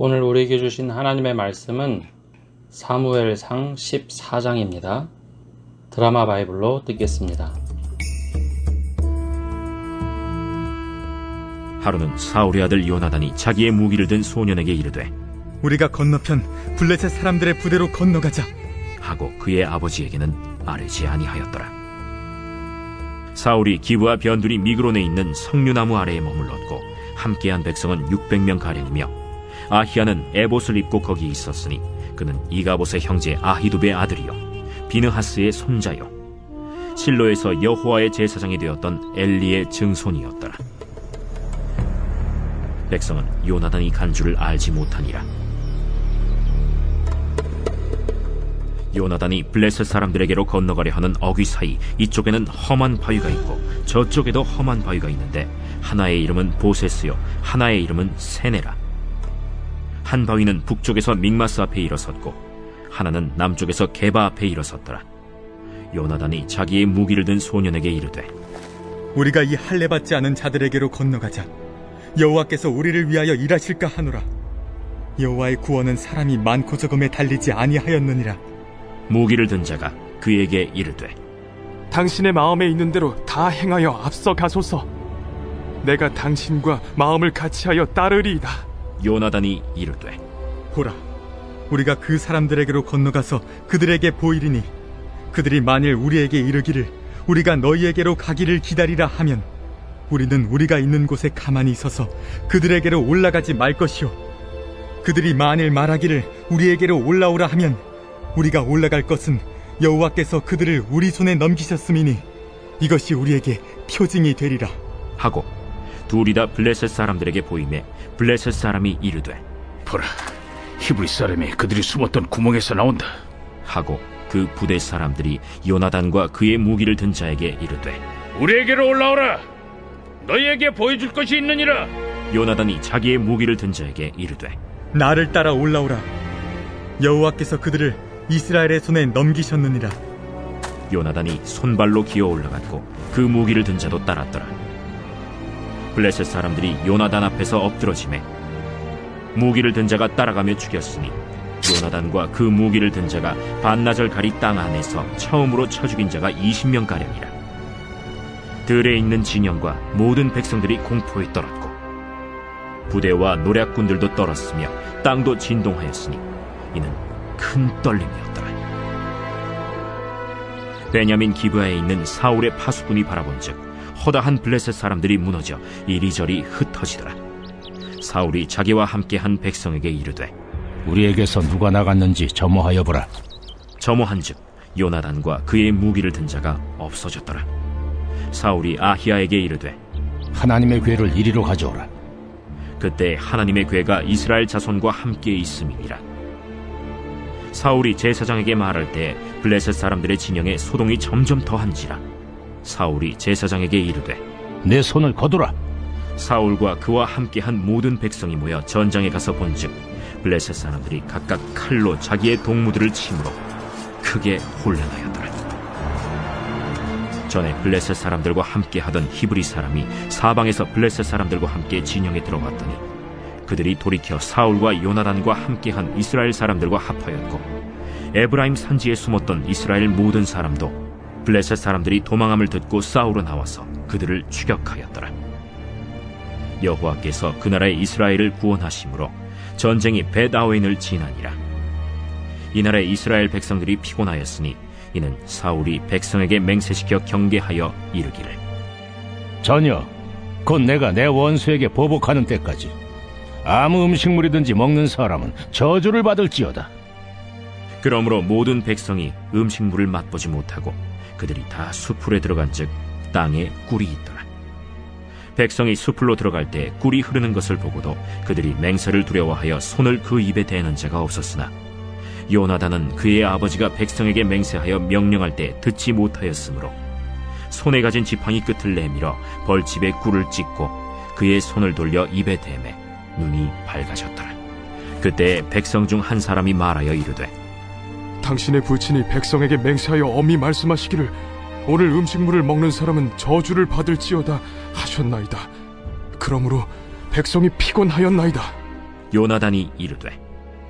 오늘 우리에게 주신 하나님의 말씀은 사무엘상 14장입니다. 드라마 바이블로 듣겠습니다. 하루는 사울의 아들 요나단이 자기의 무기를 든 소년에게 이르되 우리가 건너편 블레셋 사람들의 부대로 건너가자 하고 그의 아버지에게는 아뢰지 아니하였더라. 사울이 기브와 변두리 미그론에 있는 석류나무 아래에 머물렀고 함께한 백성은 600명가량이며 아히야는 에봇을 입고 거기 있었으니 그는 이가봇의 형제 아히두베의 아들이요 비느하스의 손자요 실로에서 여호와의 제사장이 되었던 엘리의 증손이었더라. 백성은 요나단이 간 줄을 알지 못하니라. 요나단이 블레셋 사람들에게로 건너가려 하는 어귀 사이 이쪽에는 험한 바위가 있고 저쪽에도 험한 바위가 있는데 하나의 이름은 보세스요 하나의 이름은 세네라. 한 바위는 북쪽에서 믹마스 앞에 일어섰고 하나는 남쪽에서 게바 앞에 일어섰더라. 요나단이 자기의 무기를 든 소년에게 이르되 우리가 이 할례받지 않은 자들에게로 건너가자. 여호와께서 우리를 위하여 일하실까 하노라. 여호와의 구원은 사람이 많고 적음에 달리지 아니하였느니라. 무기를 든 자가 그에게 이르되 당신의 마음에 있는 대로 다 행하여 앞서 가소서. 내가 당신과 마음을 같이하여 따르리이다. 요나단이 이르되 보라, 우리가 그 사람들에게로 건너가서 그들에게 보이리니 그들이 만일 우리에게 이르기를 우리가 너희에게로 가기를 기다리라 하면 우리는 우리가 있는 곳에 가만히 있어서 그들에게로 올라가지 말 것이요 그들이 만일 말하기를 우리에게로 올라오라 하면 우리가 올라갈 것은 여호와께서 그들을 우리 손에 넘기셨음이니 이것이 우리에게 표징이 되리라 하고 둘이 다 블레셋 사람들에게 보이매 블레셋 사람이 이르되 보라, 히브리 사람이 그들이 숨었던 구멍에서 나온다 하고 그 부대 사람들이 요나단과 그의 무기를 든 자에게 이르되 우리에게로 올라오라. 너희에게 보여줄 것이 있느니라. 요나단이 자기의 무기를 든 자에게 이르되 나를 따라 올라오라. 여호와께서 그들을 이스라엘의 손에 넘기셨느니라. 요나단이 손발로 기어 올라갔고 그 무기를 든 자도 따랐더라. 블레셋 사람들이 요나단 앞에서 엎드러지매 무기를 든 자가 따라가며 죽였으니 요나단과 그 무기를 든 자가 반나절 가리 땅 안에서 처음으로 쳐 죽인 자가 20명가량이라. 들에 있는 진영과 모든 백성들이 공포에 떨었고 부대와 노략군들도 떨었으며 땅도 진동하였으니 이는 큰 떨림이었더라. 베냐민 기브아에 있는 사울의 파수꾼이 바라본즉 허다한 블레셋 사람들이 무너져 이리저리 흩어지더라. 사울이 자기와 함께한 백성에게 이르되 우리에게서 누가 나갔는지 점호하여 보라. 점호한즉 요나단과 그의 무기를 든 자가 없어졌더라. 사울이 아히야에게 이르되 하나님의 궤를 이리로 가져오라. 그때 하나님의 궤가 이스라엘 자손과 함께 있음이니라. 사울이 제사장에게 말할 때 블레셋 사람들의 진영에 소동이 점점 더한지라. 사울이 제사장에게 이르되 내 손을 거두라. 사울과 그와 함께한 모든 백성이 모여 전장에 가서 본즉 블레셋 사람들이 각각 칼로 자기의 동무들을 치므로 크게 혼란하였더라. 전에 블레셋 사람들과 함께하던 히브리 사람이 사방에서 블레셋 사람들과 함께 진영에 들어갔더니 그들이 돌이켜 사울과 요나단과 함께한 이스라엘 사람들과 합하였고 에브라임 산지에 숨었던 이스라엘 모든 사람도 블레셋 사람들이 도망함을 듣고 싸우러 나와서 그들을 추격하였더라. 여호와께서 그 나라의 이스라엘을 구원하심으로 전쟁이 벳아웬을 지나니라. 이 나라의 이스라엘 백성들이 피곤하였으니 이는 사울이 백성에게 맹세시켜 경계하여 이르기를 전혀 곧 내가 내 원수에게 보복하는 때까지 아무 음식물이든지 먹는 사람은 저주를 받을지어다. 그러므로 모든 백성이 음식물을 맛보지 못하고 그들이 다 수풀에 들어간즉 땅에 꿀이 있더라. 백성이 수풀로 들어갈 때 꿀이 흐르는 것을 보고도 그들이 맹세를 두려워하여 손을 그 입에 대는 자가 없었으나 요나단은 그의 아버지가 백성에게 맹세하여 명령할 때 듣지 못하였으므로 손에 가진 지팡이 끝을 내밀어 벌집에 꿀을 찍고 그의 손을 돌려 입에 대매 눈이 밝아졌더라. 그때 백성 중 한 사람이 말하여 이르되 당신의 부친이 백성에게 맹세하여 엄히 말씀하시기를 오늘 음식물을 먹는 사람은 저주를 받을지어다 하셨나이다. 그러므로 백성이 피곤하였나이다. 요나단이 이르되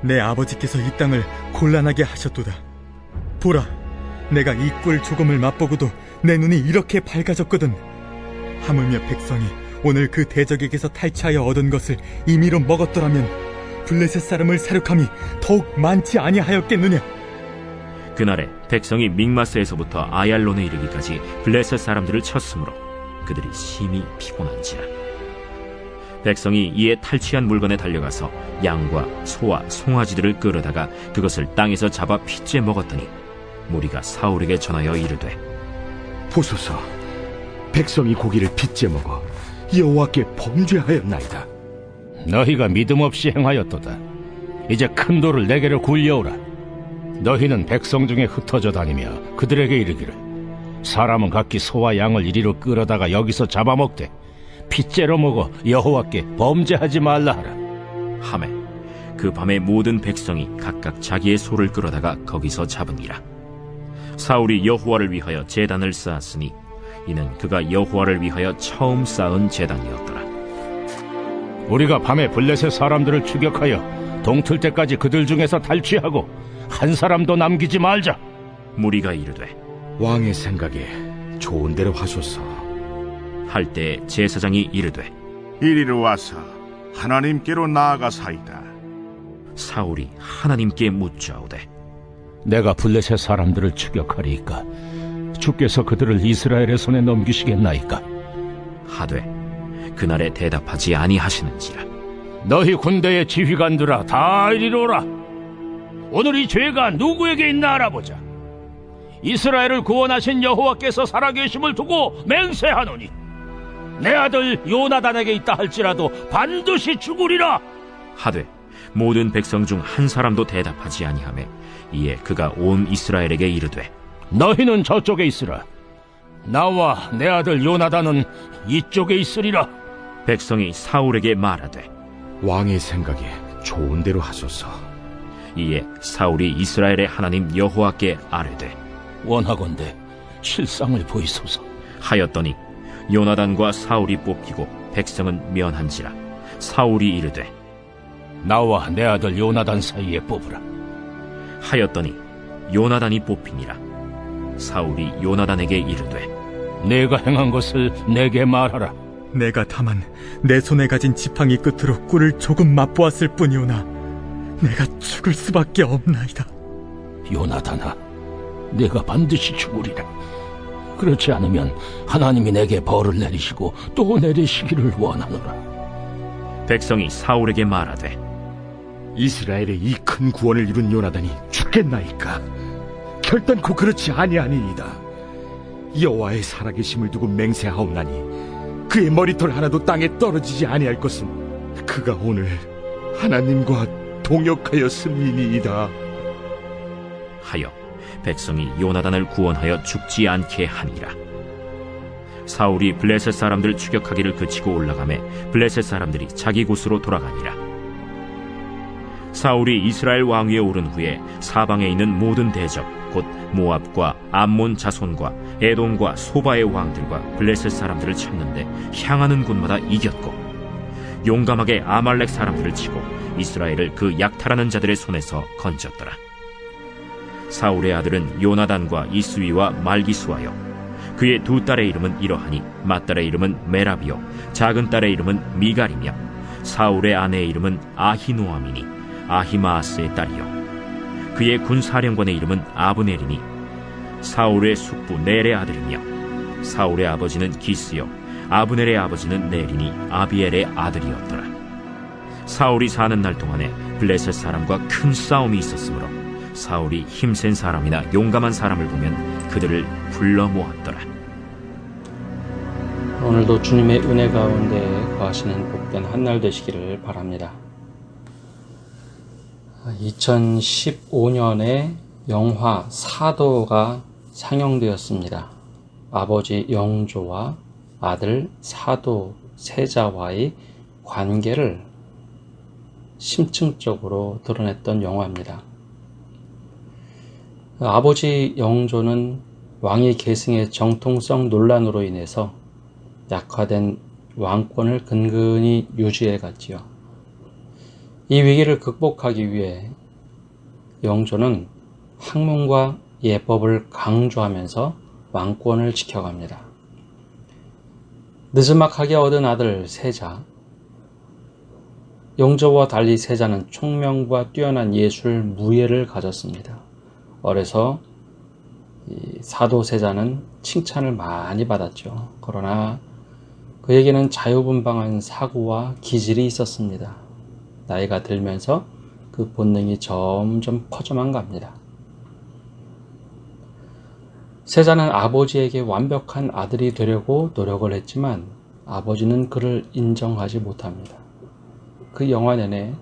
내 아버지께서 이 땅을 곤란하게 하셨도다. 보라, 내가 이 꿀 조금을 맛보고도 내 눈이 이렇게 밝아졌거든. 하물며 백성이 오늘 그 대적에게서 탈취하여 얻은 것을 임의로 먹었더라면 블레셋 사람을 사륙함이 더욱 많지 아니하였겠느냐. 그날에 백성이 믹마스에서부터 아얄론에 이르기까지 블레셋 사람들을 쳤으므로 그들이 심히 피곤한지라. 백성이 이에 탈취한 물건에 달려가서 양과 소와 송아지들을 끌어다가 그것을 땅에서 잡아 핏째 먹었더니 무리가 사울에게 전하여 이르되 보소서, 백성이 고기를 빚제 먹어 여호와께 범죄하였나이다. 너희가 믿음 없이 행하였도다. 이제 큰 돌을 내게로 굴려오라. 너희는 백성 중에 흩어져 다니며 그들에게 이르기를 사람은 각기 소와 양을 이리로 끌어다가 여기서 잡아먹되 핏째로 먹어 여호와께 범죄하지 말라 하라. 하매 그 밤에 모든 백성이 각각 자기의 소를 끌어다가 거기서 잡으니라. 사울이 여호와를 위하여 제단을 쌓았으니 이는 그가 여호와를 위하여 처음 쌓은 제단이었더라. 우리가 밤에 블레셋 사람들을 추격하여 동틀 때까지 그들 중에서 탈취하고 한 사람도 남기지 말자. 무리가 이르되 왕의 생각에 좋은 대로 하소서. 할 때 제사장이 이르되 이리로 와서 하나님께로 나아가사이다. 사울이 하나님께 묻자오되 내가 블레셋 사람들을 추격하리이까 주께서 그들을 이스라엘의 손에 넘기시겠나이까. 하되 그날에 대답하지 아니하시는지라. 너희 군대의 지휘관들아 다 이리로 오라. 오늘 이 죄가 누구에게 있나 알아보자. 이스라엘을 구원하신 여호와께서 살아계심을 두고 맹세하노니 내 아들 요나단에게 있다 할지라도 반드시 죽으리라. 하되 모든 백성 중 한 사람도 대답하지 아니하매 이에 그가 온 이스라엘에게 이르되 너희는 저쪽에 있으라. 나와 내 아들 요나단은 이쪽에 있으리라. 백성이 사울에게 말하되 왕의 생각에 좋은 대로 하소서. 이에 사울이 이스라엘의 하나님 여호와께 아뢰되 원하건대 실상을 보이소서. 하였더니 요나단과 사울이 뽑히고 백성은 면한지라. 사울이 이르되 나와 내 아들 요나단 사이에 뽑으라. 하였더니 요나단이 뽑히니라. 사울이 요나단에게 이르되 내가 행한 것을 내게 말하라. 내가 다만 내 손에 가진 지팡이 끝으로 꿀을 조금 맛보았을 뿐이오나 내가 죽을 수밖에 없나이다. 요나단아, 내가 반드시 죽으리라. 그렇지 않으면 하나님이 내게 벌을 내리시고 또 내리시기를 원하노라. 백성이 사울에게 말하되 이스라엘의 이 큰 구원을 이룬 요나단이 죽겠나이까. 결단코 그렇지 아니하니이다. 여호와의 살아계심을 두고 맹세하옵나니 그의 머리털 하나도 땅에 떨어지지 아니할 것은 그가 오늘 하나님과 동역하였음이니이다. 하여 백성이 요나단을 구원하여 죽지 않게 하니라. 사울이 블레셋 사람들 추격하기를 그치고 올라가매 블레셋 사람들이 자기 곳으로 돌아가니라. 사울이 이스라엘 왕위에 오른 후에 사방에 있는 모든 대적 곧 모압과 암몬 자손과 에돔과 소바의 왕들과 블레셋 사람들을 쳤는데 향하는 곳마다 이겼고 용감하게 아말렉 사람들을 치고 이스라엘을 그 약탈하는 자들의 손에서 건졌더라. 사울의 아들은 요나단과 이스위와 말기수하여 그의 두 딸의 이름은 이러하니 맏딸의 이름은 메라비요 작은 딸의 이름은 미갈이며 사울의 아내의 이름은 아히노아미니 아히마아스의 딸이요 그의 군사령관의 이름은 아브넬이니 사울의 숙부 넬의 아들이며 사울의 아버지는 기스요 아브넬의 아버지는 넬이니 아비엘의 아들이었더라. 사울이 사는 날 동안에 블레셋 사람과 큰 싸움이 있었으므로 사울이 힘센 사람이나 용감한 사람을 보면 그들을 불러 모았더라. 오늘도 주님의 은혜 가운데 거하시는 복된 한 날 되시기를 바랍니다. 2015년에 영화 사도가 상영되었습니다. 아버지 영조와 아들 사도 세자와의 관계를 심층적으로 드러냈던 영화입니다. 아버지 영조는 왕위 계승의 정통성 논란으로 인해서 약화된 왕권을 근근히 유지해 갔지요. 이 위기를 극복하기 위해 영조는 학문과 예법을 강조하면서 왕권을 지켜갑니다. 느즈막하게 얻은 아들 세자. 영조와 달리 세자는 총명과 뛰어난 예술 무예를 가졌습니다. 어려서 사도 세자는 칭찬을 많이 받았죠. 그러나 그에게는 자유분방한 사고와 기질이 있었습니다. 나이가 들면서 그 본능이 점점 커져만 갑니다. 세자는 아버지에게 완벽한 아들이 되려고 노력을 했지만 아버지는 그를 인정하지 못합니다. 그 영화 내내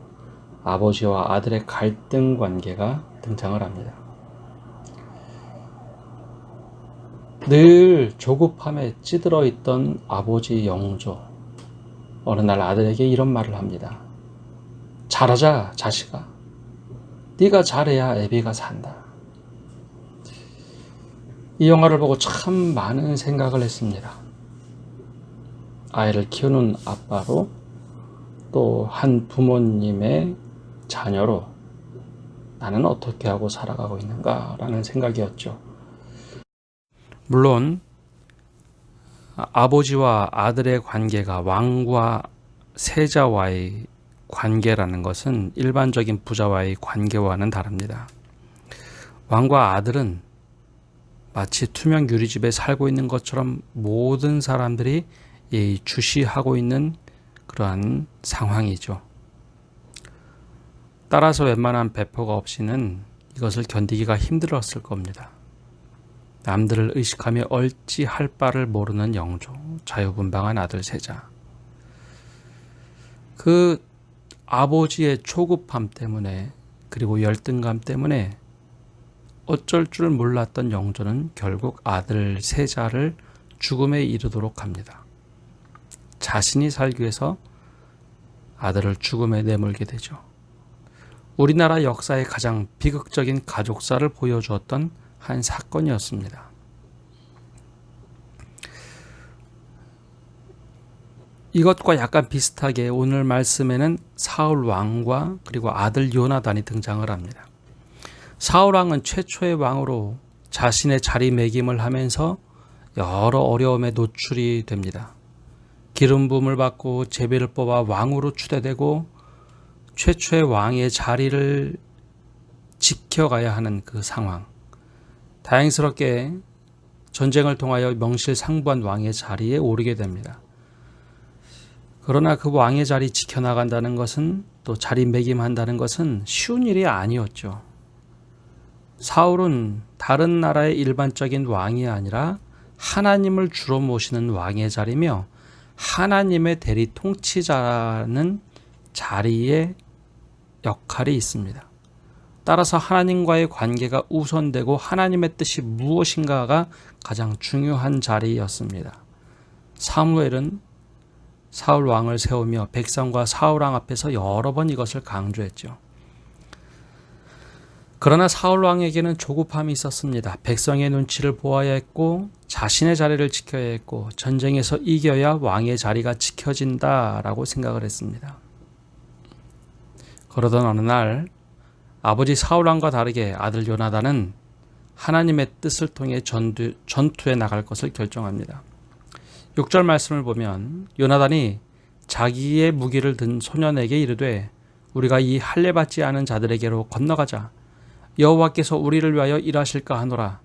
아버지와 아들의 갈등 관계가 등장을 합니다. 늘 조급함에 찌들어 있던 아버지 영조. 어느 날 아들에게 이런 말을 합니다. 잘하자, 자식아. 네가 잘해야 애비가 산다. 이 영화를 보고 참 많은 생각을 했습니다. 아이를 키우는 아빠로, 또 한 부모님의 자녀로 나는 어떻게 하고 살아가고 있는가라는 생각이었죠. 물론 아버지와 아들의 관계가 왕과 세자와의 관계라는 것은 일반적인 부자와의 관계와는 다릅니다. 왕과 아들은 마치 투명 유리집에 살고 있는 것처럼 모든 사람들이 주시하고 있는 그러한 상황이죠. 따라서 웬만한 배포가 없이는 이것을 견디기가 힘들었을 겁니다. 남들을 의식하며 얼찌 할 바를 모르는 영조, 자유분방한 아들 세자. 그 아버지의 초급함 때문에, 그리고 열등감 때문에 어쩔 줄 몰랐던 영조는 결국 아들 세자를 죽음에 이르도록 합니다. 자신이 살기 위해서 아들을 죽음에 내몰게 되죠. 우리나라 역사의 가장 비극적인 가족사를 보여주었던 한 사건이었습니다. 이것과 약간 비슷하게 오늘 말씀에는 사울 왕과 그리고 아들 요나단이 등장을 합니다. 사울 왕은 최초의 왕으로 자신의 자리매김을 하면서 여러 어려움에 노출이 됩니다. 기름 부음을 받고 제비를 뽑아 왕으로 추대되고 최초의 왕의 자리를 지켜가야 하는 그 상황. 다행스럽게 전쟁을 통하여 명실상부한 왕의 자리에 오르게 됩니다. 그러나 그 왕의 자리 지켜나간다는 것은, 또 자리매김한다는 것은 쉬운 일이 아니었죠. 사울은 다른 나라의 일반적인 왕이 아니라 하나님을 주로 모시는 왕의 자리며 하나님의 대리 통치자라는 자리에 역할이 있습니다. 따라서 하나님과의 관계가 우선되고 하나님의 뜻이 무엇인가가 가장 중요한 자리였습니다. 사무엘은 사울 왕을 세우며 백성과 사울 왕 앞에서 여러 번 이것을 강조했죠. 그러나 사울 왕에게는 조급함이 있었습니다. 백성의 눈치를 보아야 했고 자신의 자리를 지켜야 했고 전쟁에서 이겨야 왕의 자리가 지켜진다라고 생각을 했습니다. 그러던 어느 날 아버지 사울 왕과 다르게 아들 요나단은 하나님의 뜻을 통해 전투에 나갈 것을 결정합니다. 6절 말씀을 보면 요나단이 자기의 무기를 든 소년에게 이르되 우리가 이 할례 받지 않은 자들에게로 건너가자. 여호와께서 우리를 위하여 일하실까 하노라.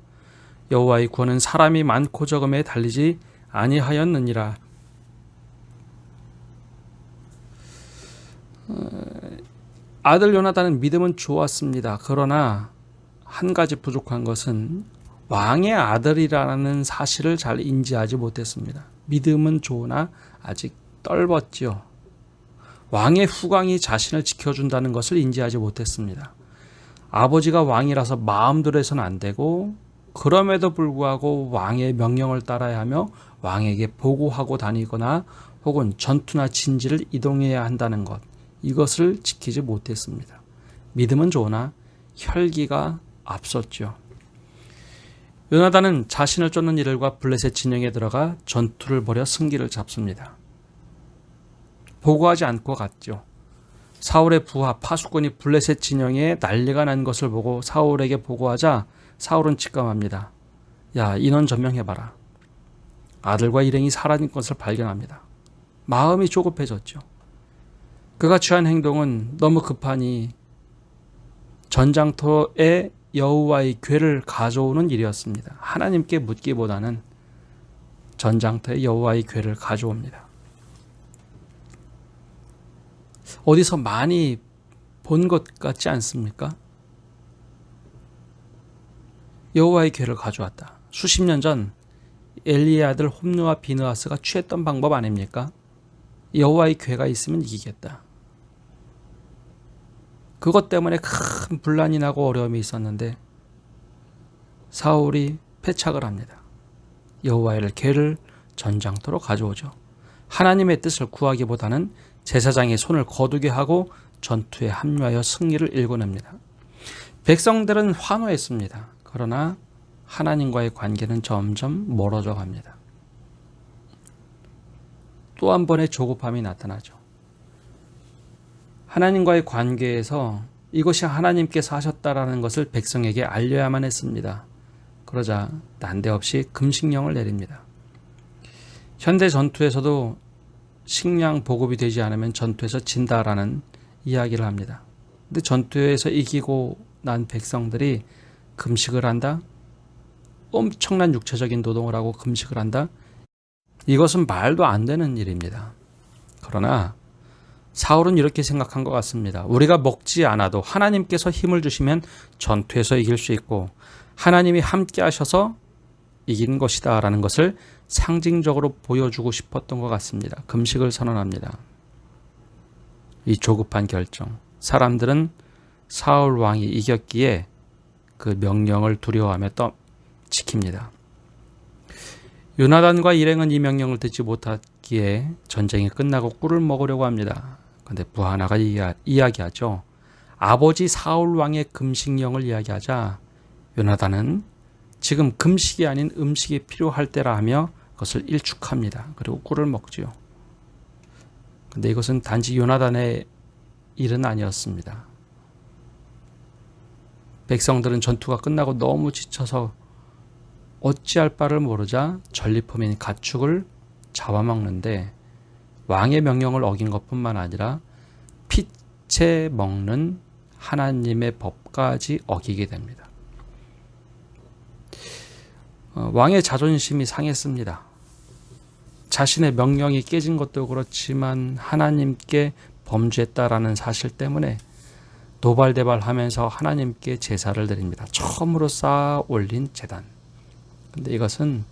여호와의 구원은 사람이 많고 적음에 달리지 아니하였느니라. 아들 요나단은 믿음은 좋았습니다. 그러나 한 가지 부족한 것은 왕의 아들이라는 사실을 잘 인지하지 못했습니다. 믿음은 좋으나 아직 떨었지요. 왕의 후광이 자신을 지켜준다는 것을 인지하지 못했습니다. 아버지가 왕이라서 마음대로 해서는 안 되고 그럼에도 불구하고 왕의 명령을 따라야 하며 왕에게 보고하고 다니거나 혹은 전투나 진지를 이동해야 한다는 것, 이것을 지키지 못했습니다. 믿음은 좋으나 혈기가 앞섰죠. 요나단은 자신을 쫓는 이들과 블레셋 진영에 들어가 전투를 벌여 승기를 잡습니다. 보고하지 않고 갔죠. 사울의 부하 파수꾼이 블레셋 진영에 난리가 난 것을 보고 사울에게 보고하자 사울은 직감합니다. 야, 인원 전명해봐라. 아들과 일행이 사라진 것을 발견합니다. 마음이 조급해졌죠. 그가 취한 행동은 너무 급하니 전장터에 여호와의 궤를 가져오는 일이었습니다. 하나님께 묻기보다는 전장터에 여호와의 궤를 가져옵니다. 어디서 많이 본 것 같지 않습니까? 여호와의 궤를 가져왔다. 수십 년 전 엘리의 아들 홈느와 비느하스가 취했던 방법 아닙니까? 여호와의 궤가 있으면 이기겠다. 그것 때문에 큰 분란이 나고 어려움이 있었는데 사울이 패착을 합니다. 여호와의 궤를 전장터로 가져오죠. 하나님의 뜻을 구하기보다는 제사장의 손을 거두게 하고 전투에 합류하여 승리를 일궈냅니다. 백성들은 환호했습니다. 그러나 하나님과의 관계는 점점 멀어져 갑니다. 또 한 번의 조급함이 나타나죠. 하나님과의 관계에서 이것이 하나님께서 하셨다라는 것을 백성에게 알려야만 했습니다. 그러자 난데없이 금식령을 내립니다. 현대 전투에서도 식량 보급이 되지 않으면 전투에서 진다라는 이야기를 합니다. 근데 전투에서 이기고 난 백성들이 금식을 한다? 엄청난 육체적인 노동을 하고 금식을 한다? 이것은 말도 안 되는 일입니다. 그러나 사울은 이렇게 생각한 것 같습니다. 우리가 먹지 않아도 하나님께서 힘을 주시면 전투에서 이길 수 있고 하나님이 함께 하셔서 이긴 것이다 라는 것을 상징적으로 보여주고 싶었던 것 같습니다. 금식을 선언합니다. 이 조급한 결정. 사람들은 사울 왕이 이겼기에 그 명령을 두려워하며 지킵니다. 요나단과 일행은 이 명령을 듣지 못했기에 전쟁이 끝나고 꿀을 먹으려고 합니다. 그런데 부하나가 이야기하죠. 아버지 사울 왕의 금식령을 이야기하자 요나단은 지금 금식이 아닌 음식이 필요할 때라 하며 그것을 일축합니다. 그리고 꿀을 먹지요. 그런데 이것은 단지 요나단의 일은 아니었습니다. 백성들은 전투가 끝나고 너무 지쳐서 어찌할 바를 모르자 전리품인 가축을 잡아먹는데 왕의 명령을 어긴 것뿐만 아니라 피채 먹는 하나님의 법까지 어기게 됩니다. 왕의 자존심이 상했습니다. 자신의 명령이 깨진 것도 그렇지만 하나님께 범죄했다라는 사실 때문에 도발대발하면서 하나님께 제사를 드립니다. 처음으로 쌓아 올린 제단. 근데 이것은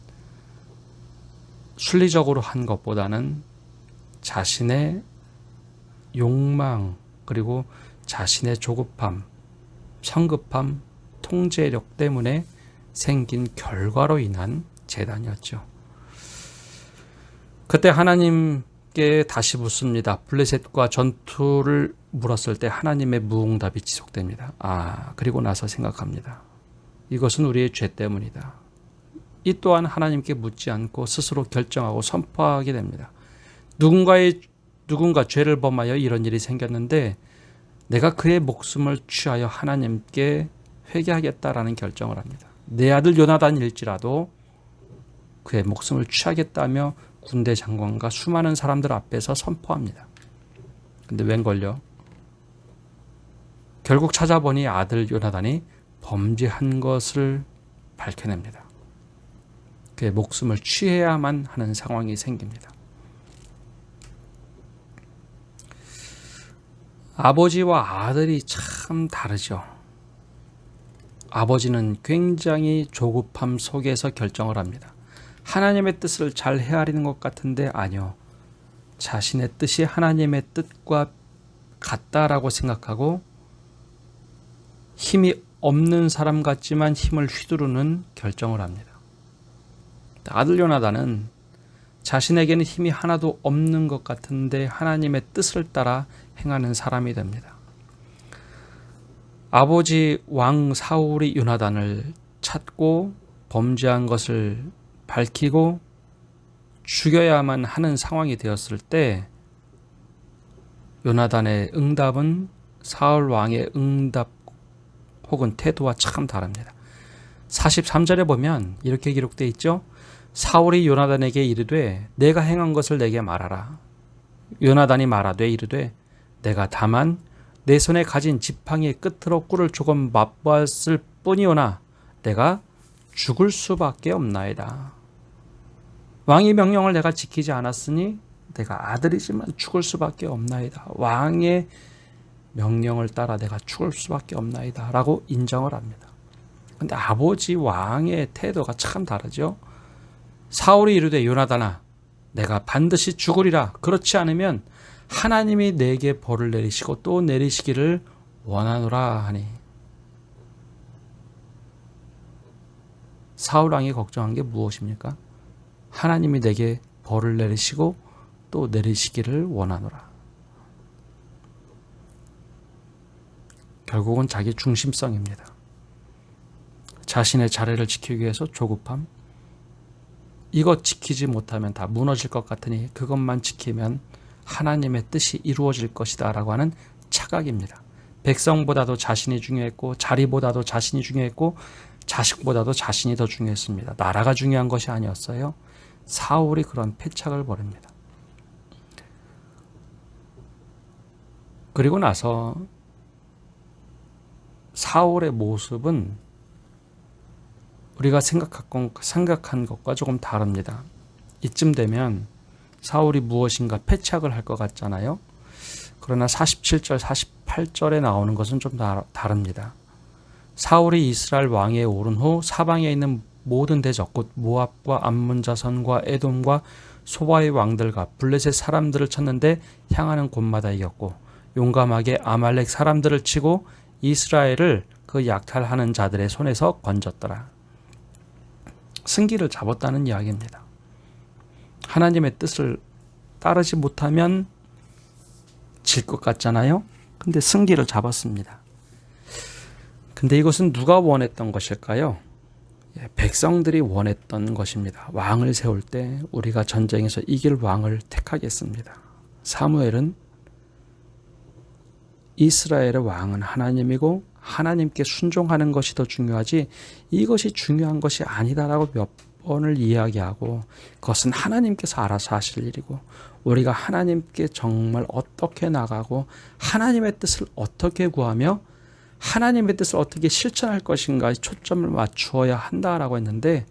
순리적으로 한 것보다는 자신의 욕망 그리고 자신의 조급함, 성급함, 통제력 때문에 생긴 결과로 인한 제단이었죠. 그때 하나님께 다시 묻습니다. 블레셋과 전투를 물었을 때 하나님의 무응답이 지속됩니다. 그리고 나서 생각합니다. 이것은 우리의 죄 때문이다. 이 또한 하나님께 묻지 않고 스스로 결정하고 선포하게 됩니다. 누군가 죄를 범하여 이런 일이 생겼는데 내가 그의 목숨을 취하여 하나님께 회개하겠다라는 결정을 합니다. 내 아들 요나단일지라도 그의 목숨을 취하겠다며 군대 장관과 수많은 사람들 앞에서 선포합니다. 근데 웬걸요? 결국 찾아보니 아들 요나단이 범죄한 것을 밝혀냅니다. 그의 목숨을 취해야만 하는 상황이 생깁니다. 아버지와 아들이 참 다르죠. 아버지는 굉장히 조급함 속에서 결정을 합니다. 하나님의 뜻을 잘 헤아리는 것 같은데 아니요. 자신의 뜻이 하나님의 뜻과 같다라고 생각하고 힘이 없는 사람 같지만 힘을 휘두르는 결정을 합니다. 아들 요나단은 자신에게는 힘이 하나도 없는 것 같은데 하나님의 뜻을 따라 행하는 사람이 됩니다. 아버지 왕 사울이 요나단을 찾고 범죄한 것을 밝히고 죽여야만 하는 상황이 되었을 때 요나단의 응답은 사울 왕의 응답 혹은 태도와 참 다릅니다. 43절에 보면 이렇게 기록되어 있죠. 사울이 요나단에게 이르되 내가 행한 것을 내게 말하라. 요나단이 말하되 이르되 내가 다만 내 손에 가진 지팡이의 끝으로 꿀을 조금 맛보았을 뿐이오나 내가 죽을 수밖에 없나이다. 왕의 명령을 내가 지키지 않았으니 내가 아들이지만 죽을 수밖에 없나이다. 왕의 명령을 따라 내가 죽을 수밖에 없나이다 라고 인정을 합니다. 근데 아버지 왕의 태도가 참 다르죠. 사울이 이르되 요나단아 내가 반드시 죽으리라. 그렇지 않으면 하나님이 내게 벌을 내리시고 또 내리시기를 원하노라 하니. 사울 왕이 걱정한 게 무엇입니까? 하나님이 내게 벌을 내리시고 또 내리시기를 원하노라. 결국은 자기 중심성입니다. 자신의 자리를 지키기 위해서 조급함. 이것 지키지 못하면 다 무너질 것 같으니 그것만 지키면 하나님의 뜻이 이루어질 것이다 라고 하는 착각입니다. 백성보다도 자신이 중요했고 자리보다도 자신이 중요했고 자식보다도 자신이 더 중요했습니다. 나라가 중요한 것이 아니었어요. 사울이 그런 패착을 벌입니다. 그리고 나서 사울의 모습은 우리가 생각한 것과 조금 다릅니다. 이쯤 되면 사울이 무엇인가 패착을 할 것 같잖아요. 그러나 47절, 48절에 나오는 것은 좀 다릅니다. 사울이 이스라엘 왕위에 오른 후 사방에 있는 모든 대적 곧 모압과 암몬 자손과 에돔과 소바의 왕들과 블레셋 사람들을 쳤는데 향하는 곳마다 이겼고 용감하게 아말렉 사람들을 치고 이스라엘을 그 약탈하는 자들의 손에서 건졌더라. 승기를 잡았다는 이야기입니다. 하나님의 뜻을 따르지 못하면 질 것 같잖아요. 근데 승기를 잡았습니다. 근데 이것은 누가 원했던 것일까요? 백성들이 원했던 것입니다. 왕을 세울 때 우리가 전쟁에서 이길 왕을 택하겠습니다. 사무엘은 이스라엘의 왕은 하나님이고 하나님께 순종하는 것이 더 중요하지 이것이 중요한 것이 아니다라고 몇 번을 이야기하고 그것은 하나님께서 알아서 하실 일이고 우리가 하나님께 정말 어떻게 나가고 하나님의 뜻을 어떻게 구하며 하나님의 뜻을 어떻게 실천할 것인가에 초점을 맞추어야 한다라고 했는데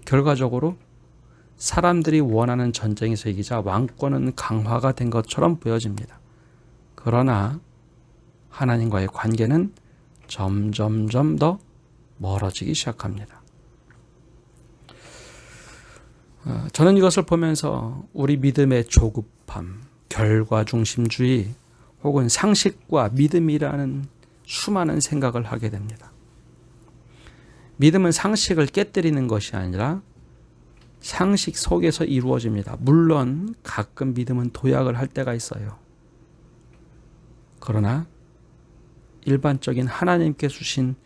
결과적으로 사람들이 원하는 전쟁에서 이기자 왕권은 강화가 된 것처럼 보여집니다. 그러나 하나님과의 관계는 점점점 더 멀어지기 시작합니다. 저는 이것을 보면서 우리 믿음의 조급함, 결과중심주의 혹은 상식과 믿음이라는 수많은 생각을 하게 됩니다. 믿음은 상식을 깨뜨리는 것이 아니라 상식 속에서 이루어집니다. 물론 가끔 믿음은 도약을 할 때가 있어요. 그러나 일반적인 하나님께 주신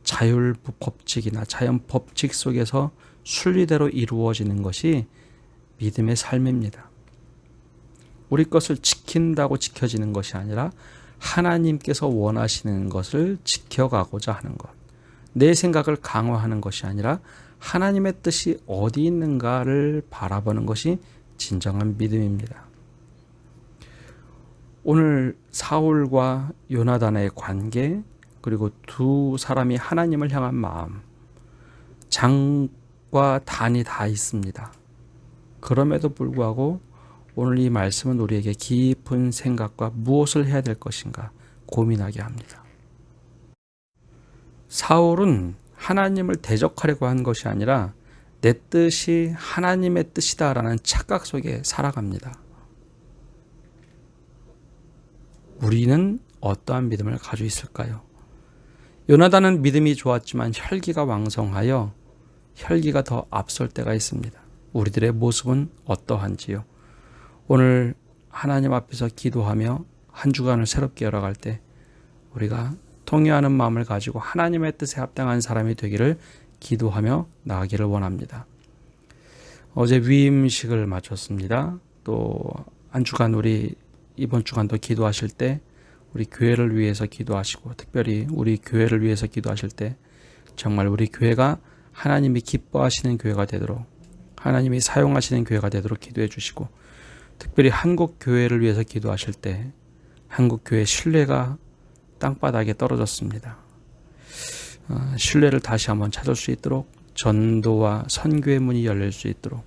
자율 법칙이나 자연 법칙 속에서 순리대로 이루어지는 것이 믿음의 삶입니다. 우리 것을 지킨다고 지켜지는 것이 아니라 하나님께서 원하시는 것을 지켜가고자 하는 것. 내 생각을 강화하는 것이 아니라 하나님의 뜻이 어디 있는가를 바라보는 것이 진정한 믿음입니다. 오늘 사울과 요나단의 관계 그리고 두 사람이 하나님을 향한 마음 장과 단이 다 있습니다. 그럼에도 불구하고 오늘 이 말씀은 우리에게 깊은 생각과 무엇을 해야 될 것인가 고민하게 합니다. 사울은 하나님을 대적하려고 한 것이 아니라 내 뜻이 하나님의 뜻이다라는 착각 속에 살아갑니다. 우리는 어떠한 믿음을 가지고 있을까요? 요나단은 믿음이 좋았지만 혈기가 왕성하여 혈기가 더 앞설 때가 있습니다. 우리들의 모습은 어떠한지요? 오늘 하나님 앞에서 기도하며 한 주간을 새롭게 열어갈 때 우리가 통회하는 마음을 가지고 하나님의 뜻에 합당한 사람이 되기를 기도하며 나아가기를 원합니다. 어제 위임식을 마쳤습니다. 또 한 주간 우리 이번 주간도 기도하실 때 우리 교회를 위해서 기도하시고 특별히 우리 교회를 위해서 기도하실 때 정말 우리 교회가 하나님이 기뻐하시는 교회가 되도록 하나님이 사용하시는 교회가 되도록 기도해 주시고 특별히 한국 교회를 위해서 기도하실 때 한국 교회 신뢰가 땅바닥에 떨어졌습니다. 신뢰를 다시 한번 찾을 수 있도록 전도와 선교의 문이 열릴 수 있도록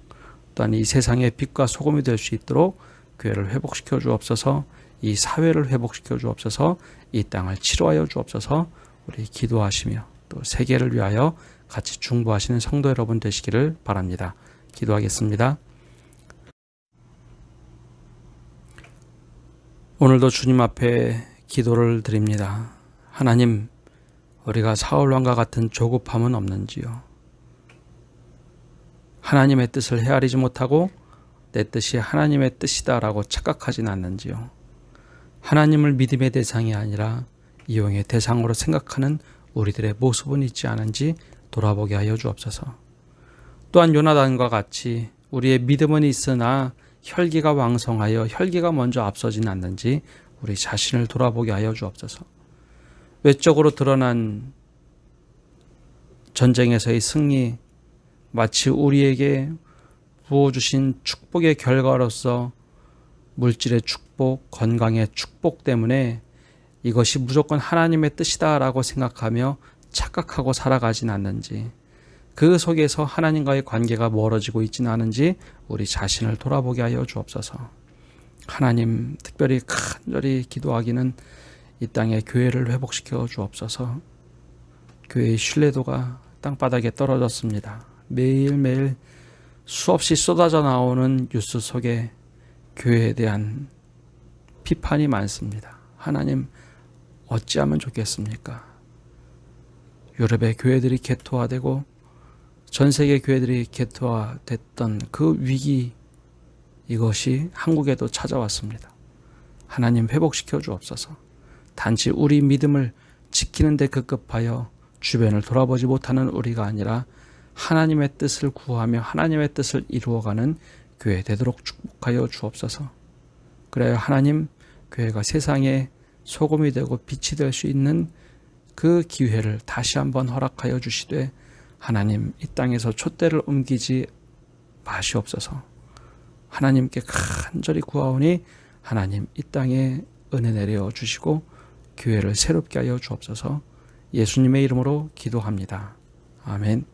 또한 이 세상의 빛과 소금이 될 수 있도록 교회를 회복시켜 주옵소서. 이 사회를 회복시켜 주옵소서. 이 땅을 치료하여 주옵소서. 우리 기도하시며 또 세계를 위하여 같이 중보하시는 성도 여러분 되시기를 바랍니다. 기도하겠습니다. 오늘도 주님 앞에 기도를 드립니다. 하나님, 우리가 사울왕과 같은 조급함은 없는지요? 하나님의 뜻을 헤아리지 못하고 내 뜻이 하나님의 뜻이다라고 착각하진 않는지요? 하나님을 믿음의 대상이 아니라 이용의 대상으로 생각하는 우리들의 모습은 있지 않은지 돌아보게 하여 주옵소서. 또한 요나단과 같이 우리의 믿음은 있으나 혈기가 왕성하여 혈기가 먼저 앞서진 않는지 우리 자신을 돌아보게 하여 주옵소서. 외적으로 드러난 전쟁에서의 승리 마치 우리에게 부어주신 축복의 결과로서 물질의 축복, 건강의 축복 때문에 이것이 무조건 하나님의 뜻이다라고 생각하며 착각하고 살아가진 않는지 그 속에서 하나님과의 관계가 멀어지고 있지는 않은지 우리 자신을 돌아보게 하여 주옵소서. 하나님, 특별히 간절히 기도하기는 이 땅의 교회를 회복시켜 주옵소서. 교회의 신뢰도가 땅바닥에 떨어졌습니다. 매일매일 수없이 쏟아져 나오는 뉴스 속에 교회에 대한 비판이 많습니다. 하나님, 어찌하면 좋겠습니까? 유럽의 교회들이 개토화되고 전 세계 교회들이 개토화됐던 그 위기, 이것이 한국에도 찾아왔습니다. 하나님, 회복시켜 주옵소서. 단지 우리 믿음을 지키는 데 급급하여 주변을 돌아보지 못하는 우리가 아니라 하나님의 뜻을 구하며 하나님의 뜻을 이루어가는 교회 되도록 축복하여 주옵소서. 그래야 하나님, 교회가 세상에 소금이 되고 빛이 될 수 있는 그 기회를 다시 한번 허락하여 주시되 하나님, 이 땅에서 촛대를 옮기지 마시옵소서. 하나님께 간절히 구하오니 하나님, 이 땅에 은혜 내려 주시고 교회를 새롭게 하여 주옵소서. 예수님의 이름으로 기도합니다. 아멘.